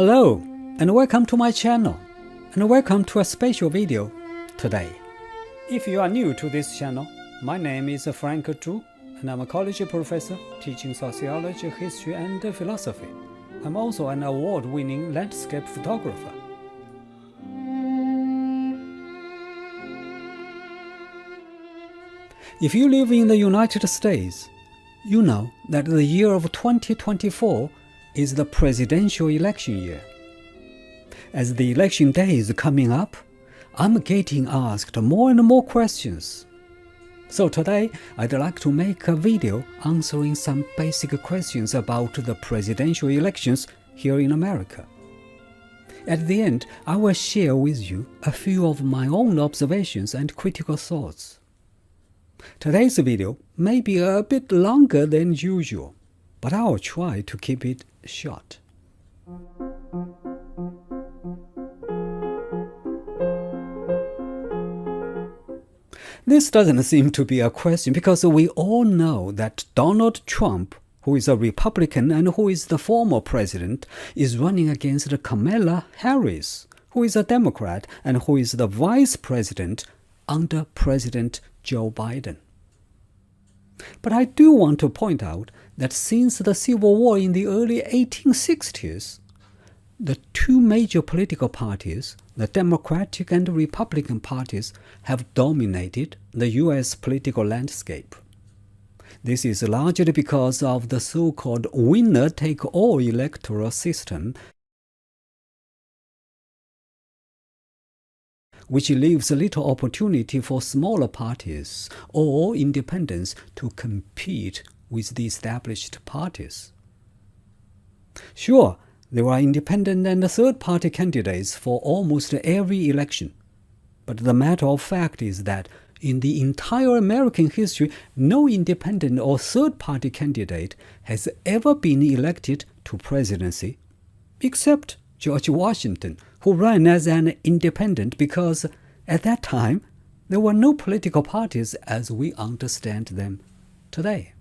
Hello and welcome to my channel, and welcome to a special video today. If you are new to this channel, my name is Frank Zhu, and I'm a college professor teaching sociology, history and philosophy. I'm also an award-winning landscape photographer. If you live in the United States, you know that the year of 2024 is the presidential election year. As the election day is coming up, I'm getting asked more and more questions. So today, I'd like to make a video answering some basic questions about the presidential elections here in America. At the end, I will share with you a few of my own observations and critical thoughts. Today's video may be a bit longer than usual, but I'll try to keep it short. This doesn't seem to be a question because we all know that Donald Trump, who is a Republican and who is the former president, is running against Kamala Harris, who is a Democrat and who is the vice president under President Joe Biden. But I do want to point out that since the Civil War in the early 1860s, the two major political parties, the Democratic and Republican parties, have dominated the U.S. political landscape. This is largely because of the so-called winner-take-all electoral system, which leaves little opportunity for smaller parties or independents to compete with the established parties. Sure, there are independent and third-party candidates for almost every election, but the matter of fact is that in the entire American history, no independent or third-party candidate has ever been elected to presidency, except George Washington, who ran as an independent because at that time there were no political parties as we understand them today.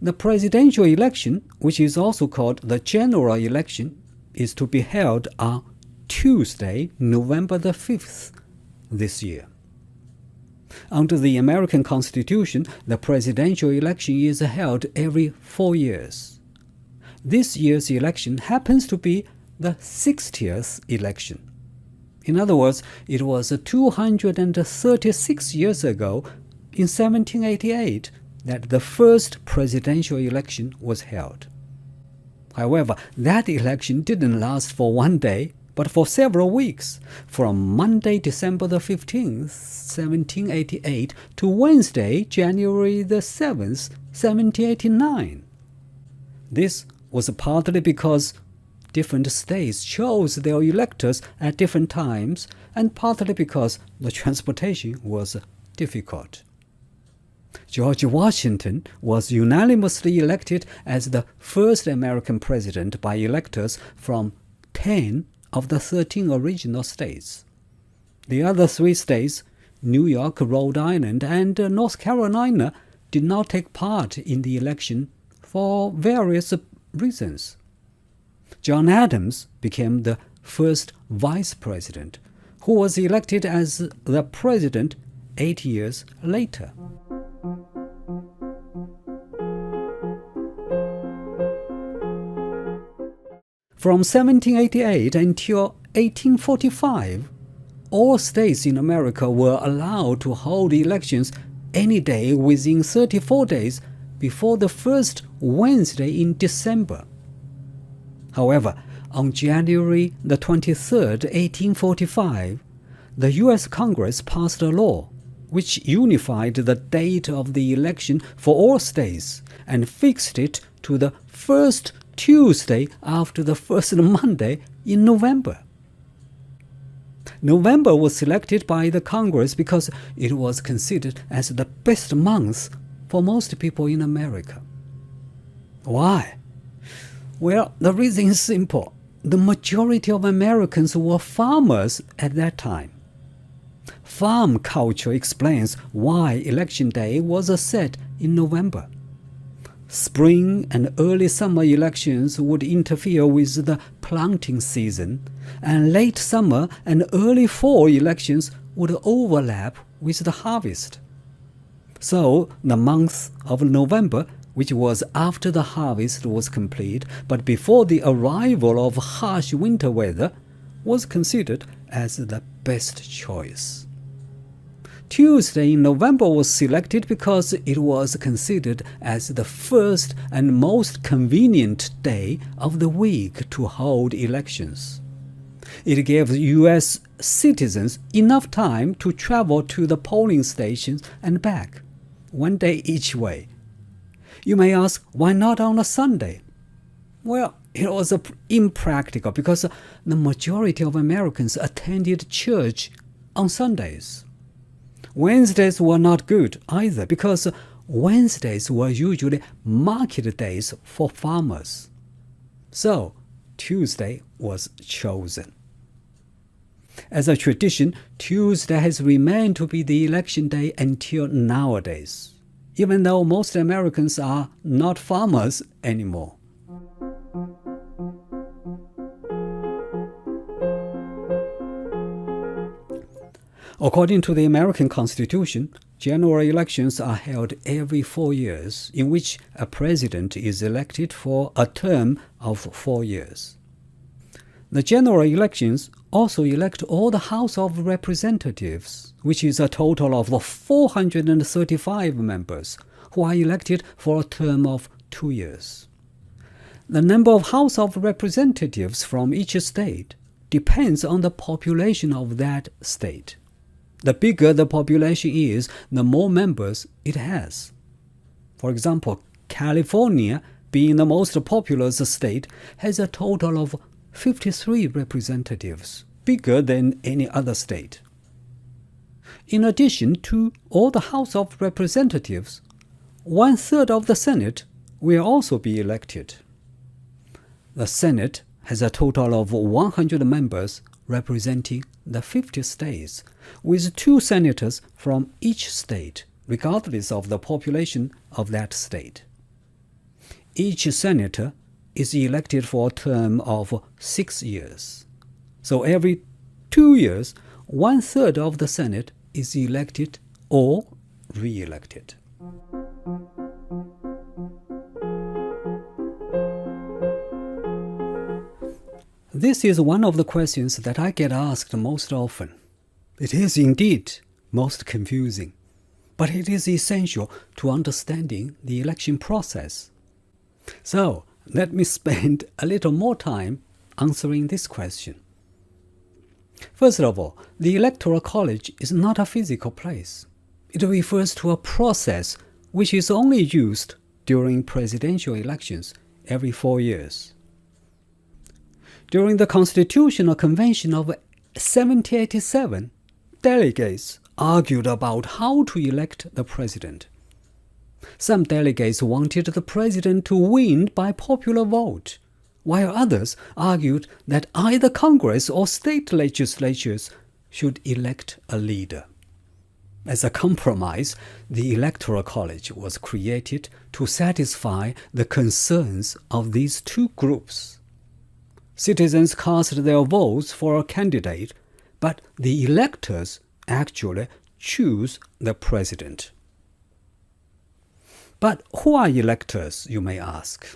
The presidential election, which is also called the general election, is to be held on Tuesday, November the 5th this year. Under the American Constitution, the presidential election is held every 4 years. This year's election happens to be the 60th election. In other words, it was 236 years ago, in 1788, that the first presidential election was held. However, that election didn't last for one day, but for several weeks, from Monday, December the 15th, 1788, to Wednesday, January the 7th, 1789. This was partly because different states chose their electors at different times, and partly because the transportation was difficult. George Washington was unanimously elected as the first American president by electors from 10 of the 13 original states. The other 3 states, New York, Rhode Island, and North Carolina, did not take part in the election for various reasons. John Adams became the first vice president, who was elected as the president 8 years later. From 1788 until 1845, all states in America were allowed to hold elections any day within 34 days before the first Wednesday in December. However, on January the 23rd, 1845, the U.S. Congress passed a law which unified the date of the election for all states and fixed it to the first Tuesday after the first Monday in November. November was selected by the Congress because it was considered as the best month for most people in America. Why? Well, the reason is simple. The majority of Americans were farmers at that time. farm culture explains why election day was set in November. Spring and early summer elections would interfere with the planting season, and late summer and early fall elections would overlap with the harvest. So, the month of November, which was after the harvest was complete but before the arrival of harsh winter weather, was considered as the best choice. Tuesday in November was selected because it was considered as the first and most convenient day of the week to hold elections. It gave U.S. citizens enough time to travel to the polling stations and back, one day each way. You may ask, why not on a Sunday? Well, it was impractical because the majority of Americans attended church on Sundays. Wednesdays were not good either because Wednesdays were usually market days for farmers. So, Tuesday was chosen. As a tradition, Tuesday has remained to be the election day until nowadays, even though most Americans are not farmers anymore. According to the American Constitution, general elections are held every 4 years, in which a president is elected for a term of 4 years. The general elections also elect all the House of Representatives, which is a total of 435 members, who are elected for a term of 2 years. The number of House of Representatives from each state depends on the population of that state. The bigger the population is, the more members it has. For example, California, being the most populous state, has a total of 53 representatives, bigger than any other state. In addition to all the House of Representatives, 1/3 of the Senate will also be elected. The Senate has a total of 100 members representing the 50 states, with 2 senators from each state, regardless of the population of that state. Each senator is elected for a term of 6 years. So every 2 years, 1/3 of the Senate is elected or re-elected. This is one of the questions that I get asked most often. It is indeed most confusing, but it is essential to understanding the election process. So, let me spend a little more time answering this question. First of all, the Electoral College is not a physical place. It refers to a process which is only used during presidential elections every 4 years. During the Constitutional Convention of 1787, delegates argued about how to elect the president. Some delegates wanted the president to win by popular vote, while others argued that either Congress or state legislatures should elect a leader. As a compromise, the Electoral College was created to satisfy the concerns of these two groups. Citizens cast their votes for a candidate, but the electors actually choose the president. But who are electors, you may ask?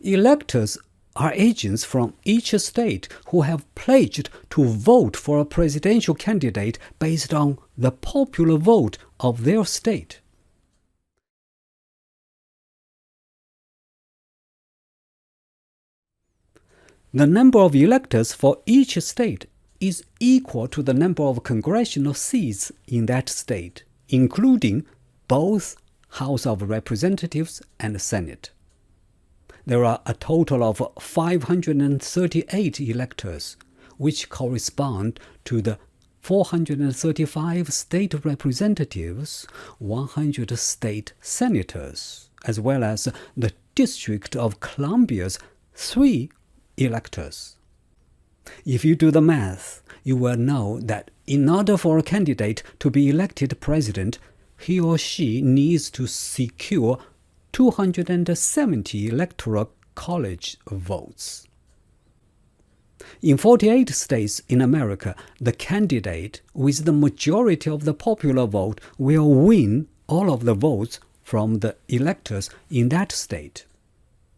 Electors are agents from each state who have pledged to vote for a presidential candidate based on the popular vote of their state. The number of electors for each state is equal to the number of congressional seats in that state, including both House of Representatives and Senate. There are a total of 538 electors, which correspond to the 435 state representatives, 100 state senators, as well as the District of Columbia's 3 electors. If you do the math, you will know that In order for a candidate to be elected president, he or she needs to secure 270 Electoral College votes. In 48 states in America, the candidate with the majority of the popular vote will win all of the votes from the electors in that state.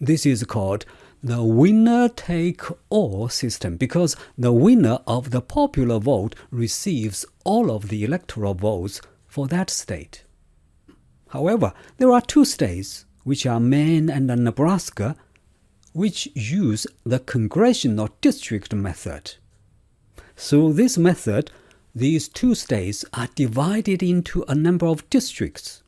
This is called the winner-take-all system because the winner of the popular vote receives all of the electoral votes for that state. However, there are two states, which are Maine and Nebraska, which use the congressional district method. Through this method, these two states are divided into a number of districts.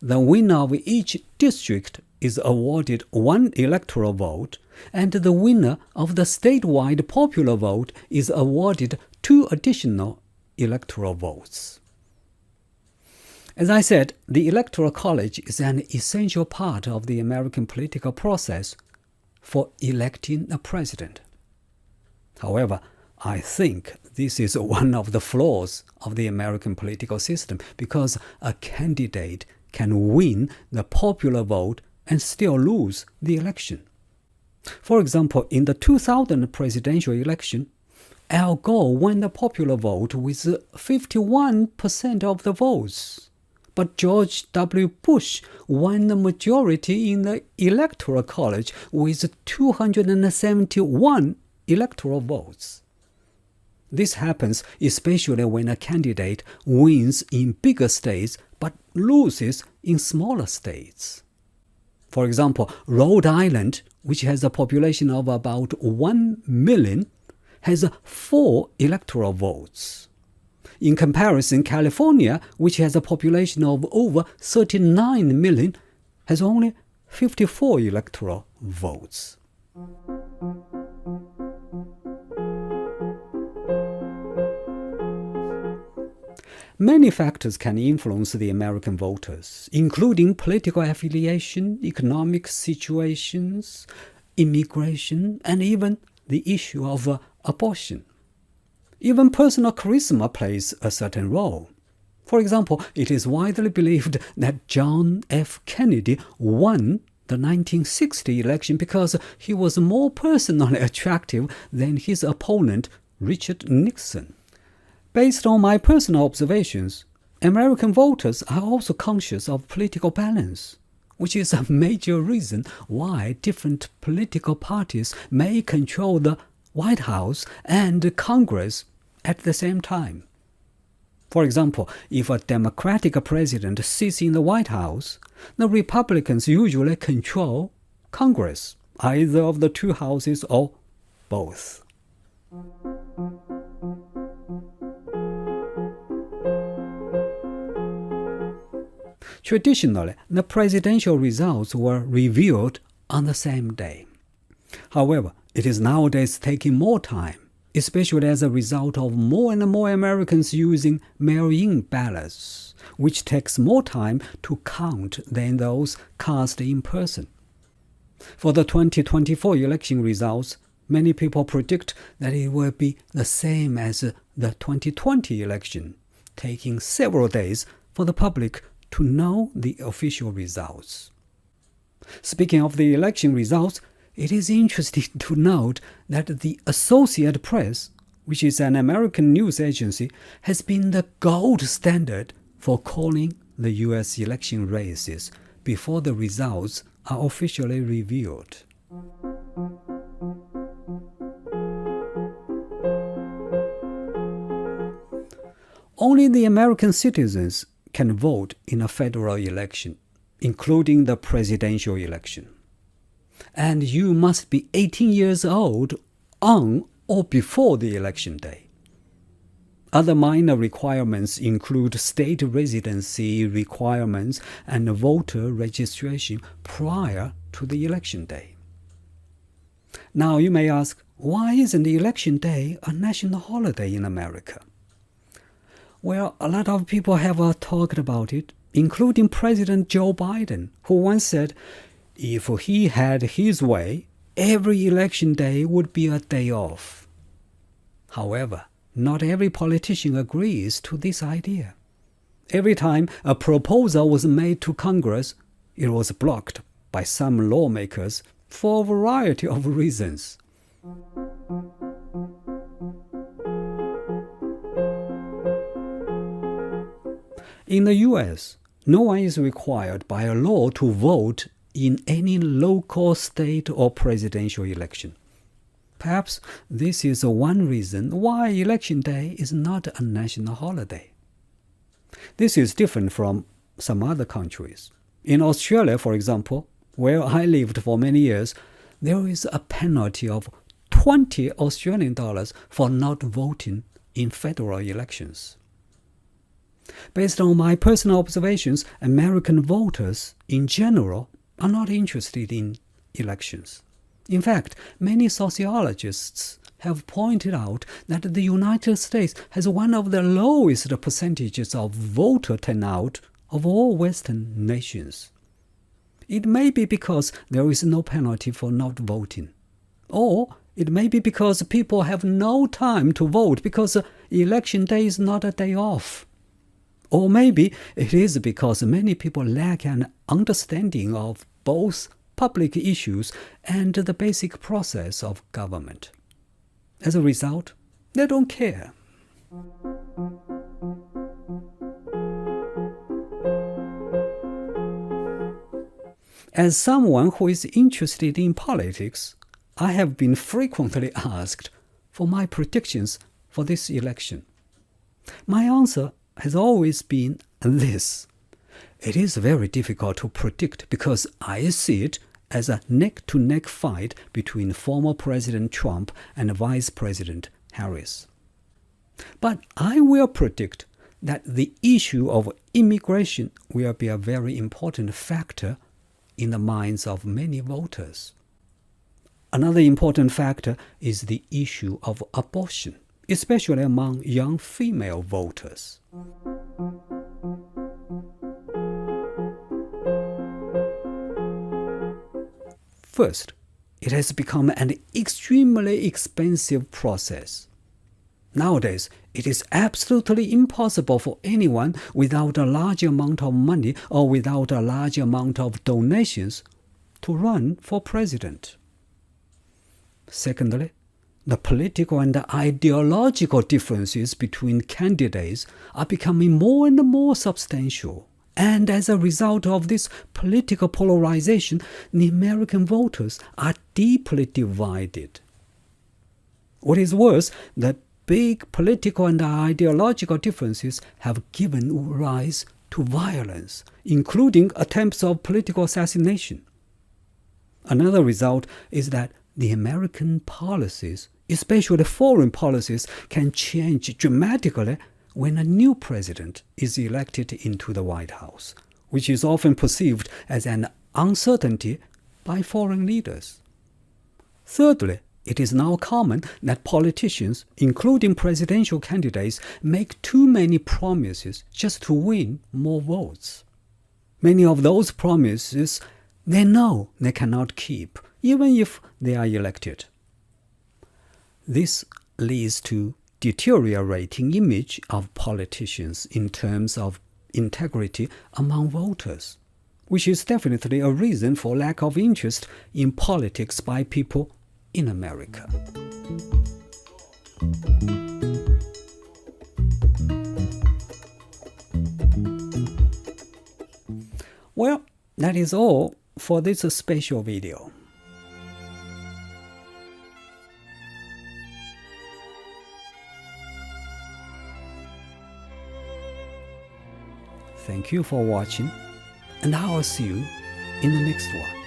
The winner of each district is awarded one electoral vote, and the winner of the statewide popular vote is awarded 2 additional electoral votes. As I said, the Electoral College is an essential part of the American political process for electing a president. However, I think this is one of the flaws of the American political system because a candidate can win the popular vote and still lose the election. For example, in the 2000 presidential election, Al Gore won the popular vote with 51% of the votes. But George W. Bush won the majority in the Electoral College with 271 electoral votes. This happens especially when a candidate wins in bigger states but loses in smaller states. For example, Rhode Island, which has a population of about 1 million, has 4 electoral votes. In comparison, California, which has a population of over 39 million, has only 54 electoral votes. Many factors can influence the American voters, including political affiliation, economic situations, immigration, and even the issue of abortion. Even personal charisma plays a certain role. For example, it is widely believed that John F. Kennedy won the 1960 election because he was more personally attractive than his opponent, Richard Nixon. Based on my personal observations, American voters are also conscious of political balance, which is a major reason why different political parties may control the White House and Congress at the same time. For example, if a Democratic president sits in the White House, the Republicans usually control Congress, either of the two houses or both. Traditionally, the presidential results were revealed on the same day. However, it is nowadays taking more time, especially as a result of more and more Americans using mail-in ballots, which takes more time to count than those cast in person. For the 2024 election results, many people predict that it will be the same as the 2020 election, taking several days for the public to know the official results. Speaking of the election results, it is interesting to note that the Associated Press, which is an American news agency, has been the gold standard for calling the U.S. election races before the results are officially revealed. Only the American citizens can vote in a federal election, including the presidential election. And you must be 18 years old on or before the election day. Other minor requirements include state residency requirements and voter registration prior to the election day. Now you may ask, why isn't the election day a national holiday in America? Well, a lot of people have talked about it, including President Joe Biden, who once said, if he had his way, every election day would be a day off. However, not every politician agrees to this idea. Every time a proposal was made to Congress, it was blocked by some lawmakers for a variety of reasons. In the US, no one is required by a law to vote in any local, state, or presidential election. Perhaps this is one reason why Election Day is not a national holiday. This is different from some other countries. In Australia, for example, where I lived for many years, there is a penalty of 20 Australian dollars for not voting in federal elections. Based on my personal observations, American voters in general are not interested in elections. In fact, many sociologists have pointed out that the United States has one of the lowest percentages of voter turnout of all Western nations. It may be because there is no penalty for not voting, or it may be because people have no time to vote because Election Day is not a day off. Or maybe it is because many people lack an understanding of both public issues and the basic process of government. As a result, they don't care. As someone who is interested in politics, I have been frequently asked for my predictions for this election. My answer has always been this. It is very difficult to predict because I see it as a neck-to-neck fight between former President Trump and Vice President Harris. But I will predict that the issue of immigration will be a very important factor in the minds of many voters. Another important factor is the issue of abortion, especially among young female voters. First, it has become an extremely expensive process. Nowadays, it is absolutely impossible for anyone without a large amount of money or without a large amount of donations to run for president. Secondly, the political and ideological differences between candidates are becoming more and more substantial. And as a result of this political polarization, the American voters are deeply divided. What is worse, the big political and ideological differences have given rise to violence, including attempts of political assassination. Another result is that the American policies, especially foreign policies, can change dramatically when a new president is elected into the White House, which is often perceived as an uncertainty by foreign leaders. Thirdly, it is now common that politicians, including presidential candidates, make too many promises just to win more votes. Many of those promises they know they cannot keep, even if they are elected. This leads to deteriorating image of politicians in terms of integrity among voters, which is definitely a reason for lack of interest in politics by people in America. Well, that is all for this special video. Thank you for watching, and I will see you in the next one.